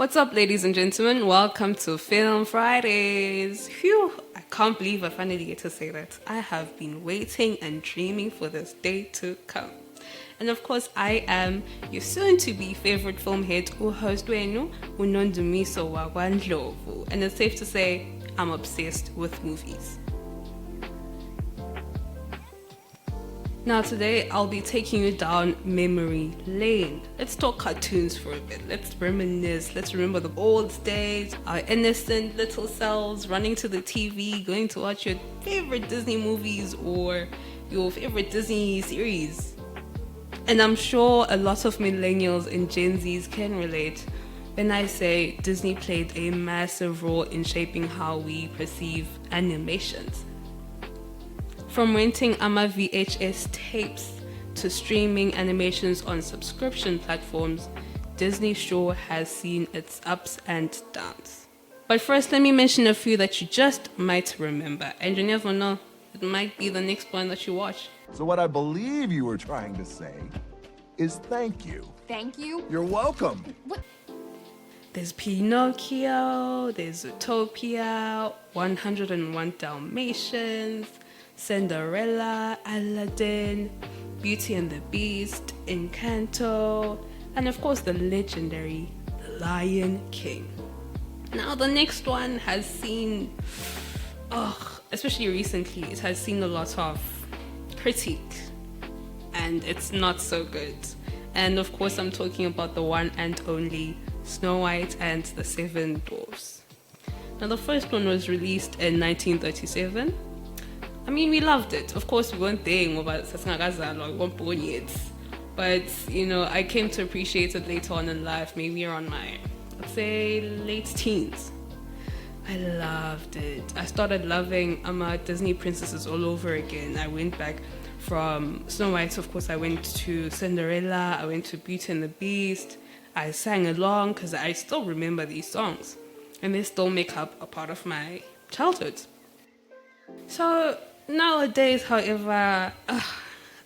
What's up, ladies and gentlemen? Welcome to Film Fridays. Phew, I can't believe I finally get to say that. I have been waiting and dreaming for this day to come. And of course, I am your soon-to-be favorite film head, host wenu, Unondumiso Wagwandlovu. And it's safe to say, I'm obsessed with movies. Now today, I'll be taking you down memory lane. Let's talk cartoons for a bit. Let's reminisce. Let's remember the old days, our innocent little selves running to the TV, going to watch your favorite Disney movies or your favorite Disney series. And I'm sure a lot of millennials and Gen Zs can relate when I say Disney played a massive role in shaping how we perceive animations. From renting AMA VHS tapes to streaming animations on subscription platforms, Disney sure has seen its ups and downs. But first, let me mention a few that you just might remember. And you never know, it might be the next one that you watch. So what I believe you were trying to say is thank you. Thank you? You're welcome. What? There's Pinocchio, there's Zootopia, 101 Dalmatians, Cinderella, Aladdin, Beauty and the Beast, Encanto, and of course the legendary The Lion King. Now the next one has seen, especially recently, it has seen a lot of critique and it's not so good. And of course I'm talking about the one and only Snow White and the Seven Dwarfs. Now the first one was released in 1937. I mean, we loved it. Of course, we weren't there, we weren't born yet. But, I came to appreciate it later on in life, maybe around my, let's say, late teens. I loved it. I started loving Disney princesses all over again. I went back from Snow White, of course, I went to Cinderella, I went to Beauty and the Beast. I sang along because I still remember these songs. And they still make up a part of my childhood. So nowadays, however,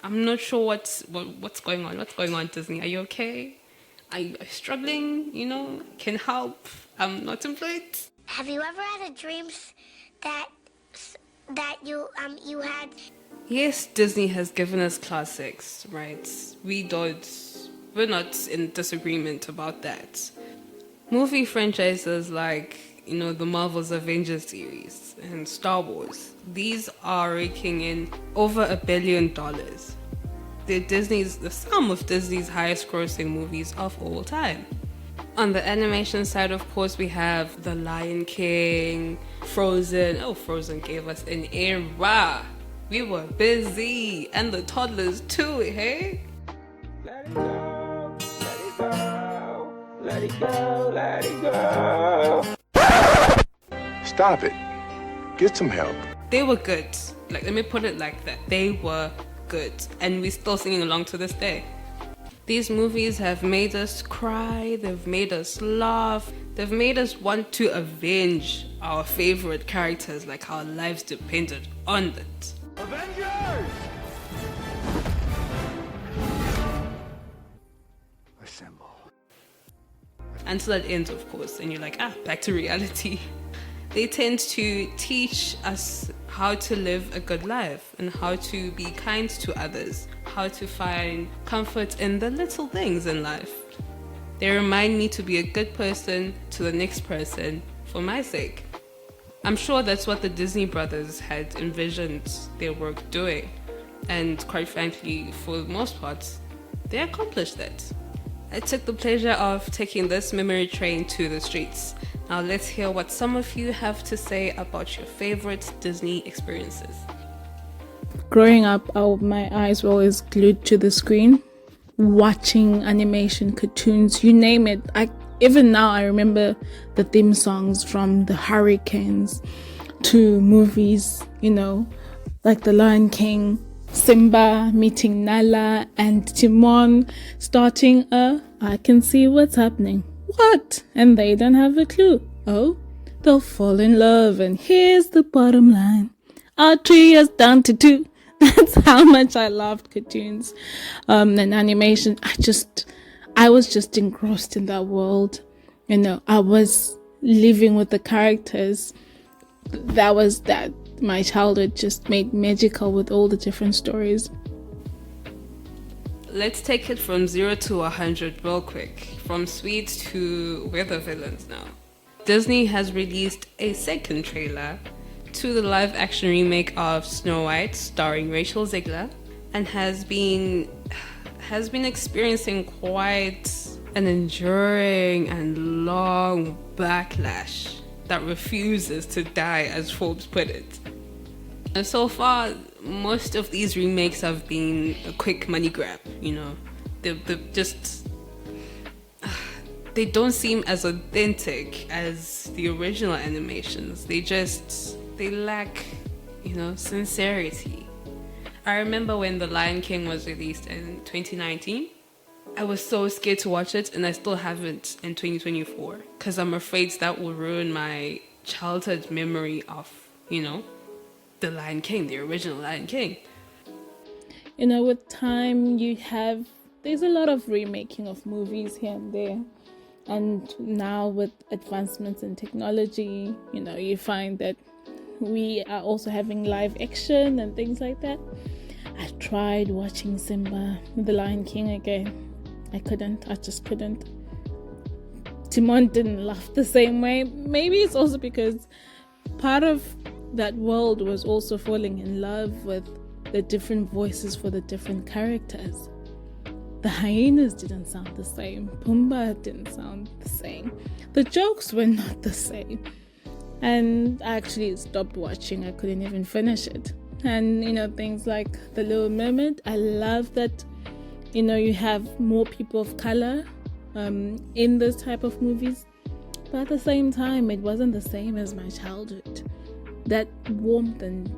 I'm not sure what's going on. What's going on, Disney? Are you okay? Are you struggling? Can help. I'm not employed. Have you ever had a dream that you had? Yes, Disney has given us classics, right? We're not in disagreement about that. Movie franchises like, the Marvel's Avengers series and Star Wars, these are raking in over $1 billion. They're some of Disney's highest grossing movies of all time. On the animation side, of course, we have The Lion King, Frozen. Oh, Frozen gave us an era. We were busy. And the toddlers too, hey? Let it go, let it go, let it go, let it go. Stop it. Get some help. They were good. Let me put it like that. They were good. And we're still singing along to this day. These movies have made us cry. They've made us laugh. They've made us want to avenge our favorite characters like our lives depended on it. Avengers! Assemble. Until it ends, of course. And you're like, back to reality. They tend to teach us how to live a good life and how to be kind to others, how to find comfort in the little things in life. They remind me to be a good person to the next person for my sake. I'm sure that's what the Disney brothers had envisioned their work doing. And quite frankly, for the most part, they accomplished that. I took the pleasure of taking this memory train to the streets. Now let's hear what some of you have to say about your favorite Disney experiences. Growing up, my eyes were always glued to the screen, watching animation, cartoons, you name it. Even now, I remember the theme songs from the Hurricanes to movies, like The Lion King, Simba meeting Nala, and Timon starting I can see what's happening. What? And they don't have a clue. Oh, they'll fall in love, and here's the bottom line. Our 3 years down to 2. That's how much I loved cartoons and animation. I was just engrossed in that world. I was living with the characters. That was that. My childhood just made magical with all the different stories. Let's take it from 0 to 100 real quick. From sweet to we're the villains now. Disney has released a second trailer to the live action remake of Snow White starring Rachel Zegler, and has been experiencing quite an enduring and long backlash that refuses to die, as Forbes put it. And so far, most of these remakes have been a quick money grab, they don't seem as authentic as the original animations. They lack, sincerity. I remember when The Lion King was released in 2019. I was so scared to watch it, and I still haven't in 2024 because I'm afraid that will ruin my childhood memory of, The Lion King, the original Lion King. With time, there's a lot of remaking of movies here and there. And now with advancements in technology, you find that we are also having live action and things like that. I tried watching Simba, The Lion King again. I just couldn't. Timon didn't laugh the same way. Maybe it's also because part of that world was also falling in love with the different voices for the different characters. The hyenas didn't sound the same. Pumbaa didn't sound the same. The jokes were not the same. And I actually stopped watching. I couldn't even finish it. And, things like The Little Mermaid. I love that, you have more people of color in this type of movies. But at the same time, it wasn't the same as my childhood. That warmth and,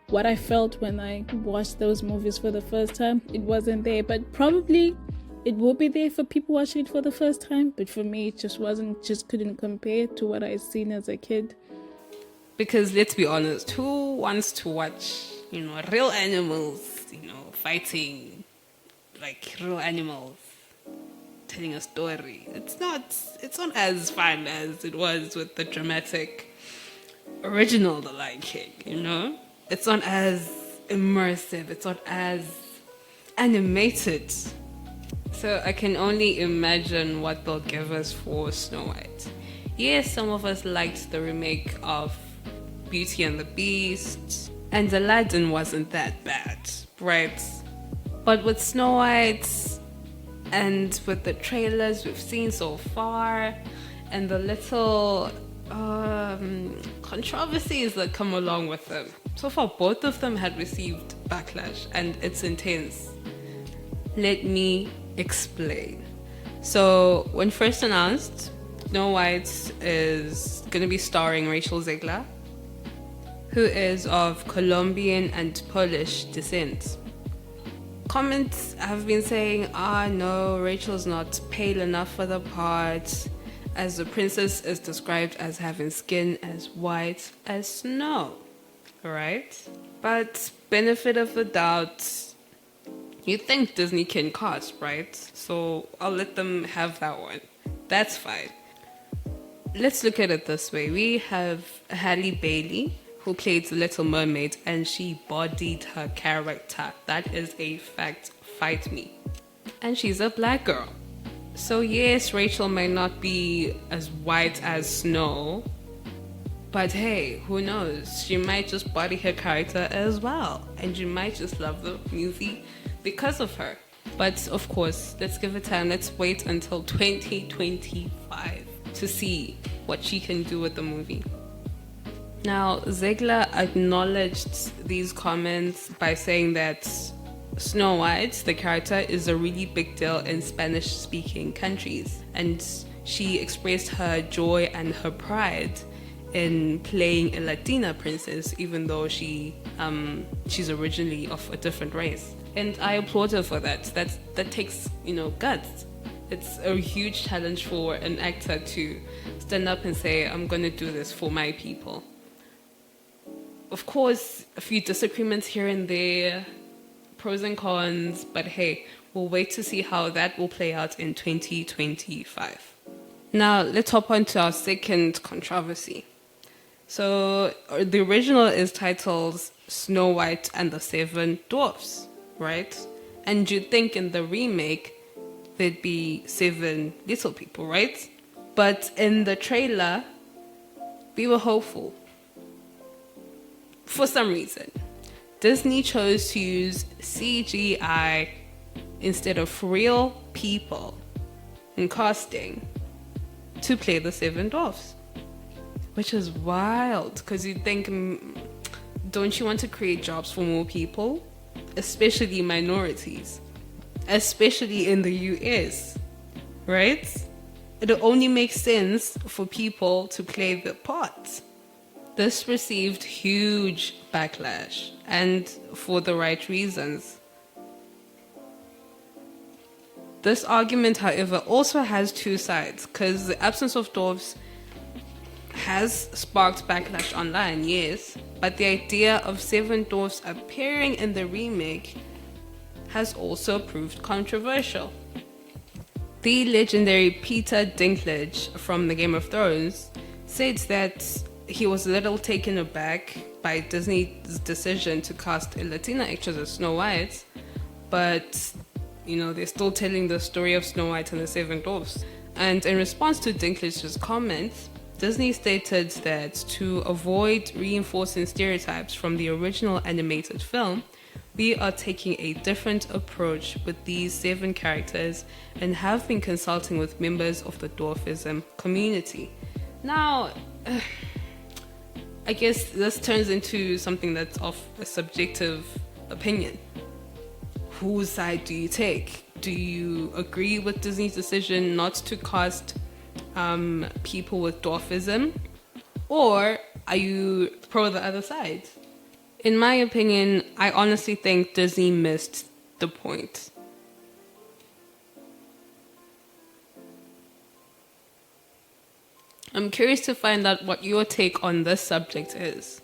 what I felt when I watched those movies for the first time, it wasn't there. But probably it will be there for people watching it for the first time. But for me, it just couldn't compare to what I'd seen as a kid. Because let's be honest, who wants to watch, real animals, fighting like real animals, telling a story? It's not as fun as it was with the dramatic original The Lion King, It's not as immersive. It's not as animated. So I can only imagine what they'll give us for Snow White. Yes, some of us liked the remake of Beauty and the Beast, and Aladdin wasn't that bad, right? But with Snow White and with the trailers we've seen so far and the little controversies that come along with them, so far both of them had received backlash, and it's intense. Let me explain. So when first announced, Snow White is going to be starring Rachel Zegler, who is of Colombian and Polish descent. Comments have been saying, no, Rachel's not pale enough for the part, as the princess is described as having skin as white as snow, right? But benefit of the doubt, you think Disney can cast, right? So I'll let them have that one. That's fine. Let's look at it this way. We have Halle Bailey, who played the Little Mermaid, and she bodied her character. That is a fact. Fight me. And she's a black girl. So yes, Rachel may not be as white as snow, but hey, who knows? She might just body her character as well, and you might just love the movie because of her. But of course, let's give it time. Let's wait until 2025 to see what she can do with the movie. Now, Zegler acknowledged these comments by saying that Snow White, the character, is a really big deal in Spanish-speaking countries, and she expressed her joy and her pride in playing a Latina princess, even though she's originally of a different race. And I applaud her for that. That takes, guts. It's a huge challenge for an actor to stand up and say, I'm going to do this for my people. Of course, a few disagreements here and there, pros and cons, but hey, we'll wait to see how that will play out in 2025. Now, let's hop on to our second controversy. So, the original is titled Snow White and the Seven Dwarfs, right? And you'd think in the remake, there'd be 7 little people, right? But in the trailer, we were hopeful. For some reason, Disney chose to use CGI instead of real people in casting to play the 7 dwarfs, which is wild because you think, don't you want to create jobs for more people, especially minorities, especially in the US, right? It only makes sense for people to play the parts. This received huge backlash, and for the right reasons. This argument, however, also has two sides, because the absence of dwarfs has sparked backlash online, yes, but the idea of 7 dwarfs appearing in the remake has also proved controversial. The legendary Peter Dinklage from the Game of Thrones said that he was a little taken aback by Disney's decision to cast a Latina actress as Snow White, but they're still telling the story of Snow White and the 7 Dwarfs. And in response to Dinklage's comments, Disney stated that to avoid reinforcing stereotypes from the original animated film, we are taking a different approach with these 7 characters and have been consulting with members of the dwarfism community. Now, I guess this turns into something that's of a subjective opinion. Whose side do you take? Do you agree with Disney's decision not to cast people with dwarfism? Or are you pro the other side? In my opinion, I honestly think Disney missed the point. I'm curious to find out what your take on this subject is.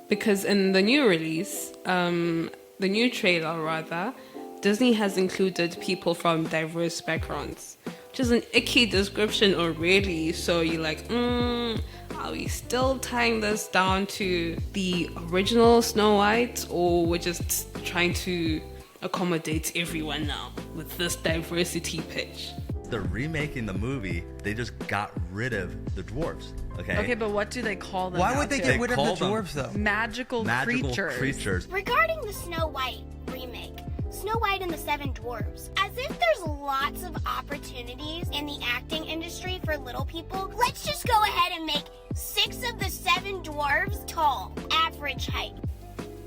Because in the new release, the new trailer rather, Disney has included people from diverse backgrounds, which is an icky description already. So you're like, are we still tying this down to the original Snow White, or we're just trying to accommodate everyone now with this diversity pitch? They're remaking the movie. They just got rid of the dwarves. Okay, but what do they call them? Why would they get rid of the dwarves, though? Magical creatures. Regarding the Snow White remake, Snow White and the 7 Dwarfs, as if there's lots of opportunities in the acting industry for little people, let's just go ahead and make 6 of the 7 dwarves tall, average height.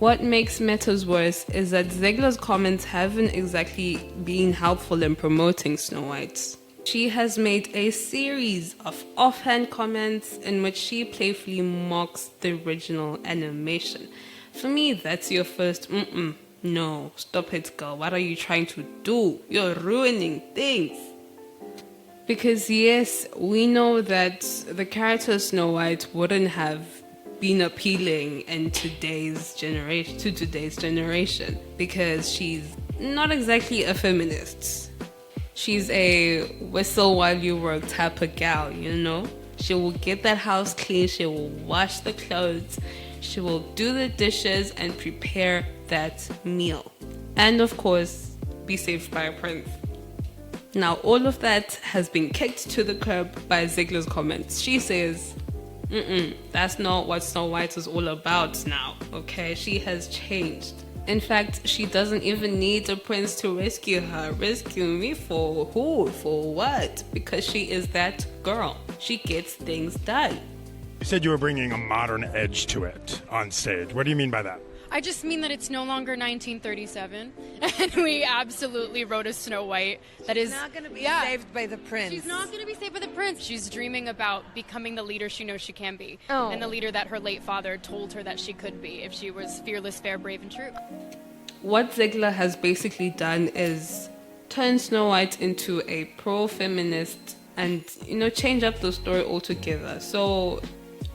What makes matters worse is that Zegler's comments haven't exactly been helpful in promoting Snow White. She has made a series of offhand comments in which she playfully mocks the original animation. For me, that's your first, no, stop it, girl. What are you trying to do? You're ruining things. Because yes, we know that the character Snow White wouldn't have been appealing in today's generation because she's not exactly a feminist. She's a whistle while you work type of gal, She will get that house clean, she will wash the clothes, she will do the dishes and prepare that meal. And of course, be saved by a prince. Now, all of that has been kicked to the curb by Zegler's comments. She says, that's not what Snow White is all about now, okay? She has changed. In fact, she doesn't even need a prince to rescue her. Rescue me for who? For what? Because she is that girl. She gets things done. You said you were bringing a modern edge to it on stage. What do you mean by that? I just mean that it's no longer 1937, and we absolutely wrote a Snow White that is not going to be saved by the prince. She's not going to be saved by the prince. She's dreaming about becoming the leader she knows she can be, and the leader that her late father told her that she could be if she was fearless, fair, brave, and true. What Zegler has basically done is turn Snow White into a pro-feminist and, change up the story altogether. So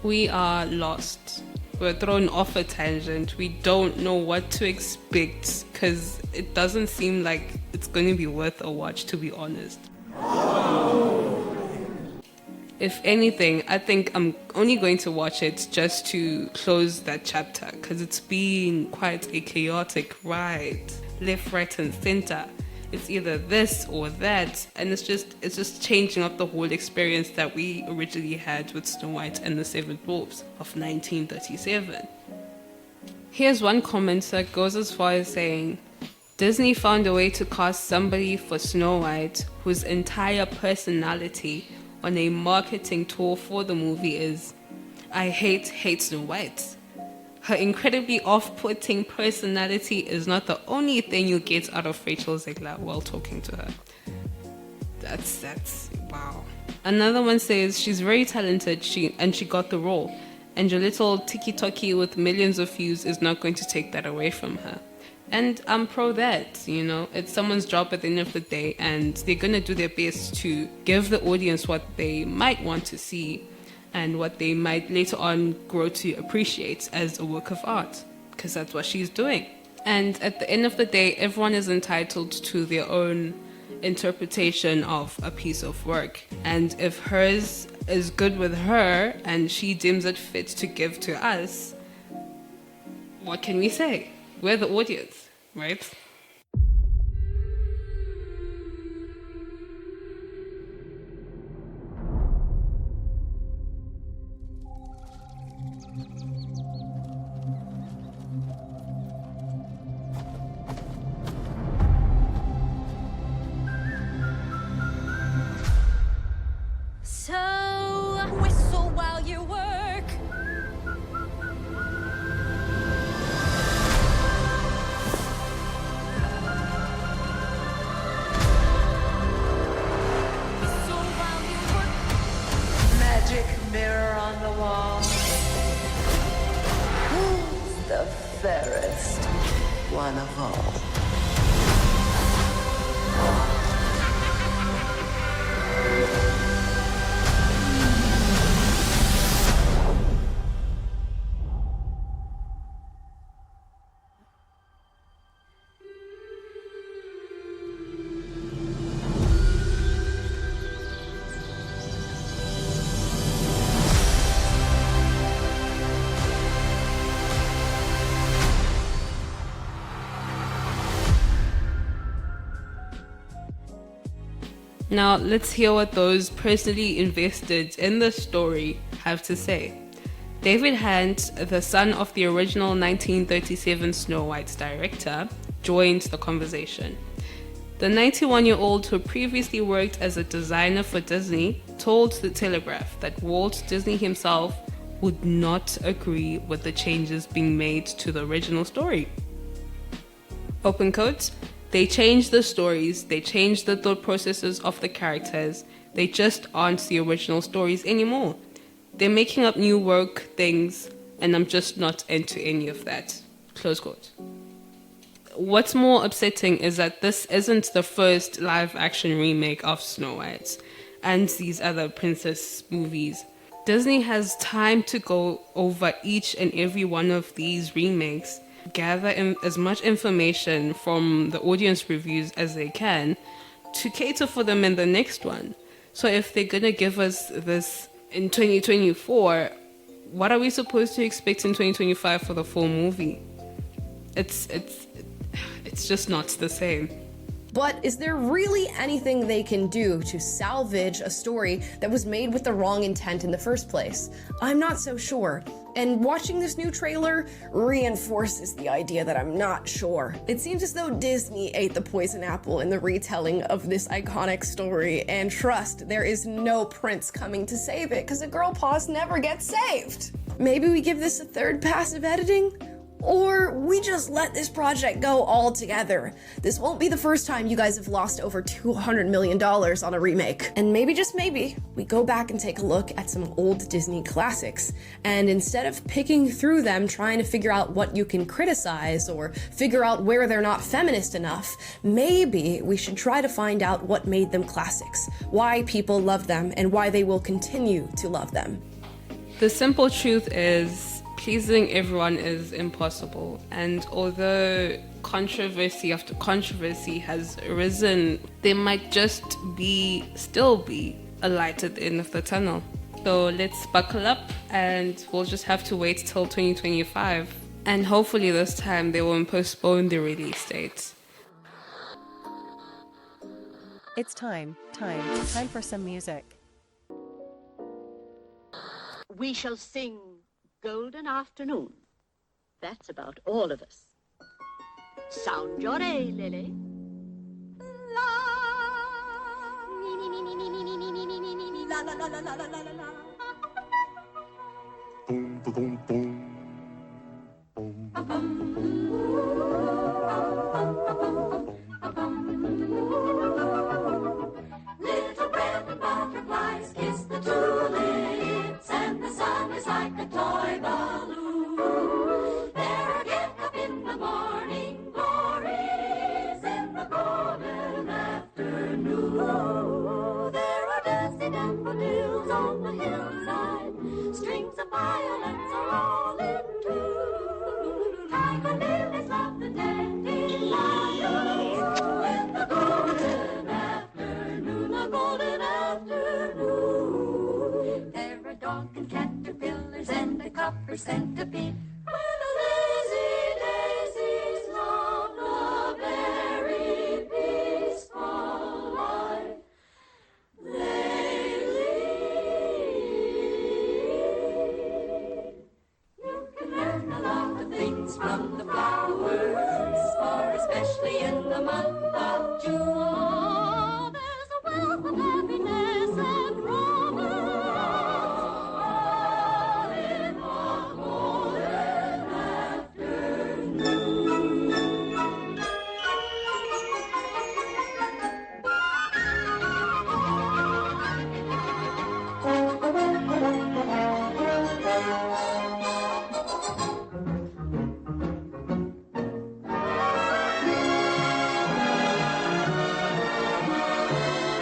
we are lost. We're thrown off a tangent. We don't know what to expect because it doesn't seem like it's it's going to be worth a watch, to be honest. If anything, I think I'm only going to watch it just to close that chapter, because it's been quite a chaotic ride, left, right, and center. It's either this or that, and it's just changing up the whole experience that we originally had with Snow White and the Seven Dwarfs of 1937. Here's one comment that goes as far as saying, Disney found a way to cast somebody for Snow White whose entire personality on a marketing tour for the movie is, I hate Snow White. Her incredibly off-putting personality is not the only thing you get out of Rachel Zegler while talking to her. That's wow. Another one says she's very talented and she got the role, and your little tiki-toki with millions of views is not going to take that away from her. And I'm pro that, you know, it's someone's job at the end of the day, and they're going to do their best to give the audience what they might want to see and what they might later on grow to appreciate as a work of art, because that's what she's doing. And at the end of the day, everyone is entitled to their own interpretation of a piece of work. And if hers is good with her and she deems it fit to give to us, what can we say? We're the audience, right? So, whistle while you work. Whistle while you work. Magic mirror on the wall. Who's the fairest one of all? Now, let's hear what those personally invested in the story have to say. David Hand, the son of the original 1937 Snow White's director, joined the conversation. The 91-year-old, who previously worked as a designer for Disney, told The Telegraph that Walt Disney himself would not agree with the changes being made to the original story. Open quotes. They changed the stories, they changed the thought processes of the characters, they just aren't the original stories anymore. They're making up new work things, and I'm just not into any of that. Close quote. What's more upsetting is that this isn't the first live-action remake of Snow White and these other princess movies. Disney has time to go over each and every one of these remakes, gather in as much information from the audience reviews as they can to cater for them in the next one. So if they're gonna give us this in 2024, what are we supposed to expect in 2025 for the full movie? It's just not the same. But is there really anything they can do to salvage a story that was made with the wrong intent in the first place? I'm not so sure. And watching this new trailer reinforces the idea that I'm not sure. It seems as though Disney ate the poison apple in the retelling of this iconic story, and trust, there is no prince coming to save it, because a girl boss never gets saved. Maybe we give this a third pass of editing? Or we just let this project go altogether. This won't be the first time you guys have lost over $200 million on a remake. And maybe, just maybe, we go back and take a look at some old Disney classics. And instead of picking through them, trying to figure out what you can criticize or figure out where they're not feminist enough, maybe we should try to find out what made them classics, why people love them, and why they will continue to love them. The simple truth is, pleasing everyone is impossible, and although controversy after controversy has arisen, there might just still be a light at the end of the tunnel. So let's buckle up and we'll just have to wait till 2025. And hopefully this time they won't postpone the release date. It's time for some music. We shall sing Golden Afternoon. That's about all of us. Sound your A, Lily. La. La la la la la la la la. Boom, boom, boom. Little red butterflies kiss the tulips, and the sun is like a toy balloon. They're getting up in the morning glories in the golden afternoon. There are dancing daffodils on the hillside, strings of violets are all in tune. Tiger lilies love the dandelions in the golden afternoon, the golden afternoon. There are dog and caterpillars and a copper centipede, where the lazy daisies love the very peaceful life they lead. You can learn a lot of things from the flowers, for especially in the month of June, there's a wealth of happiness and romance, all in one golden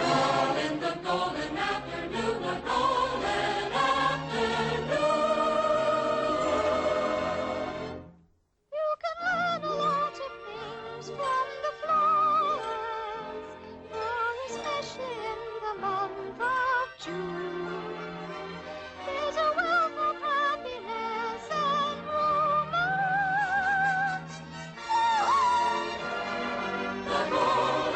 all in the golden afternoon, the golden afternoon. You can learn a lot of things from the flowers, more especially in the month of June. There's a wealth of happiness and romance. The golden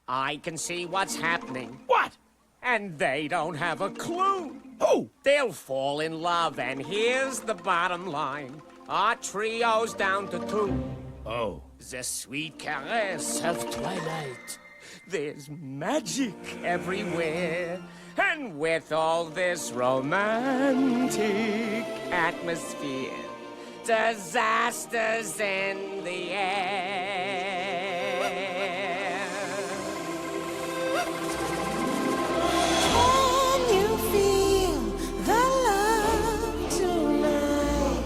I can see what's happening. What? And they don't have a clue. Who? They'll fall in love, and here's the bottom line. Our trio's down to 2. Oh. The sweet caress of twilight. There's magic everywhere. And with all this romantic atmosphere, disasters in the air. Can you feel the love tonight?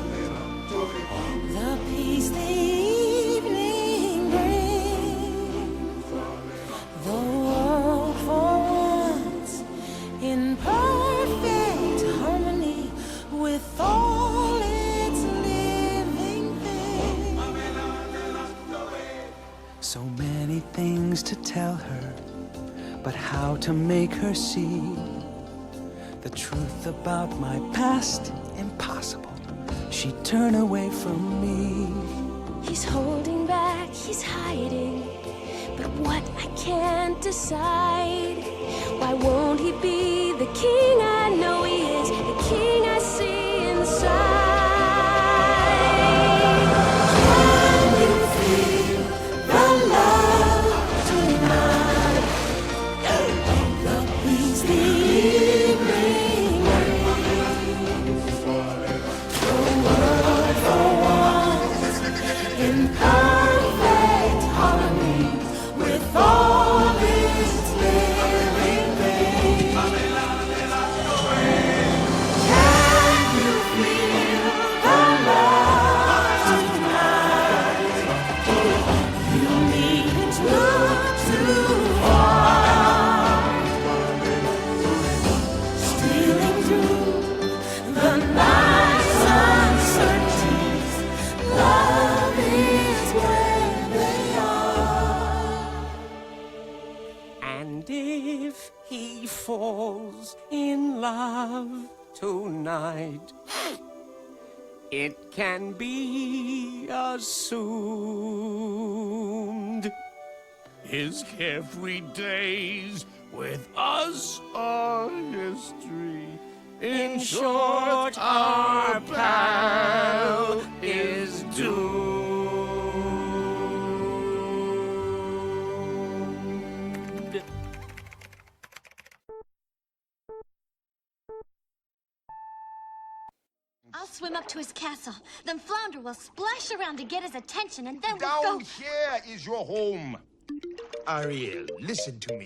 The peace the evening brings. The world for once in perfect harmony with all its living things. So many things to tell her, but how to make her see the truth about my past? Impossible. She'd turn away from me. He's holding back, he's hiding, but what I can't decide. Why won't he be the king I know he is, the king I see inside? Can you feel the love tonight? The peace the evening brings. The world for once in perfect harmony with all he falls in love tonight. It can be assumed his carefree days with us are history. In short, our pal is doomed. I'll swim up to his castle. Then Flounder will splash around to get his attention, and then Down we'll go... here is your home. Ariel, listen to me.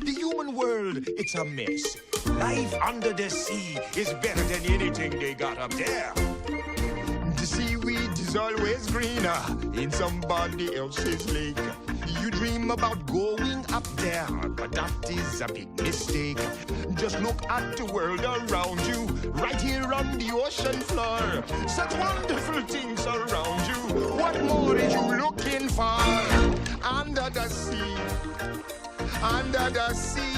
The human world, it's a mess. Life under the sea is better than anything they got up there. The seaweed is always greener in somebody else's lake. You dream about going up there, but that is a big mistake. Just look at the world around you, right here on the ocean floor. Such wonderful things around you. What more are you looking for? Under the sea, under the sea.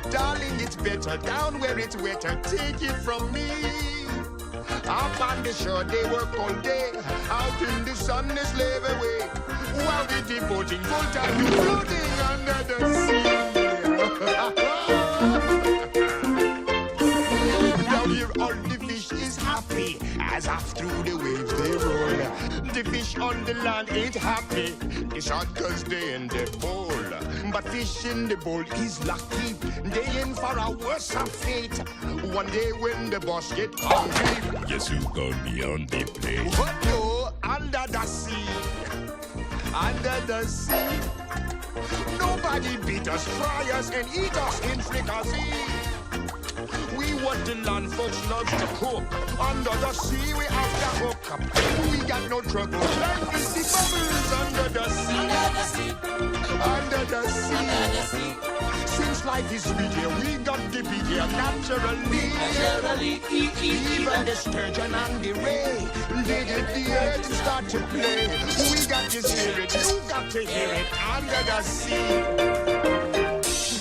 Darling, it's better down where it's wetter. Take it from me. Up on the shore, they work all day. Out in the sun, they slave away. While we're devoting full time to floating under the sea. Down here, all the fish is happy as off through the waves they roll. The fish on the land ain't happy. It's hot cause they in the bowl. But fish in the bowl is lucky. They in for a worse fate. One day when the boss get hungry, Yes, you gonna be on the plate. what no, under the sea. Under the sea. Nobody beat us, fry us, and eat us in fricassee. We what the land folks love to cook. Under the sea, we have to hook. We got no trouble. Life is the bubbles under the sea. Under the sea. Under the sea. Since life is sweet here, we got the big here naturally. Even the sturgeon and the ray, they get the earth and start to play. We got to hear it, you got to hear it under the sea.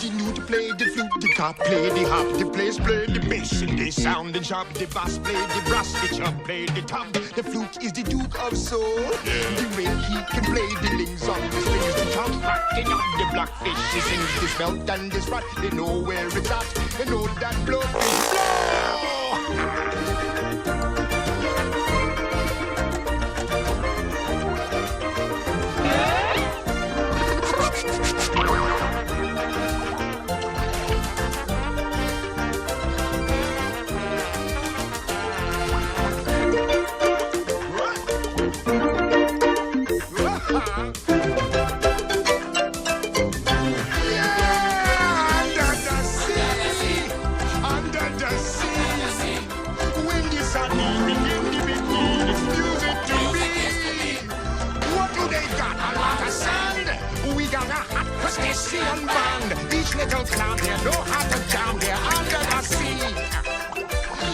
The lute play the flute, the cop play the hop, the bass play the bass, and they sound and sharp. The bass play the brass, the chub play the top. The flute is the Duke of Soul. The way he can play the lings on the strings, the top rocking up the blackfish. He sings the smelt and the sprat. They know where it's at. They know that blood is band. Each little clown here know how to jam there under the sea.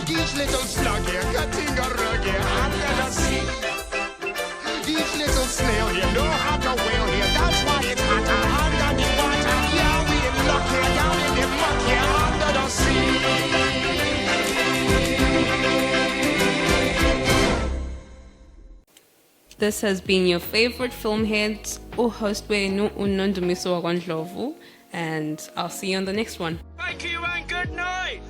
Each little slug here cutting a rug here under the sea. Each little snail here know how to whale here. That's why it's hotter under the water. Yeah, we in luck here down in the muck here under the sea. This has been your favorite film heads, host wenu Unondumiso Wakondlovu, and I'll see you on the next one. Thank you and good night.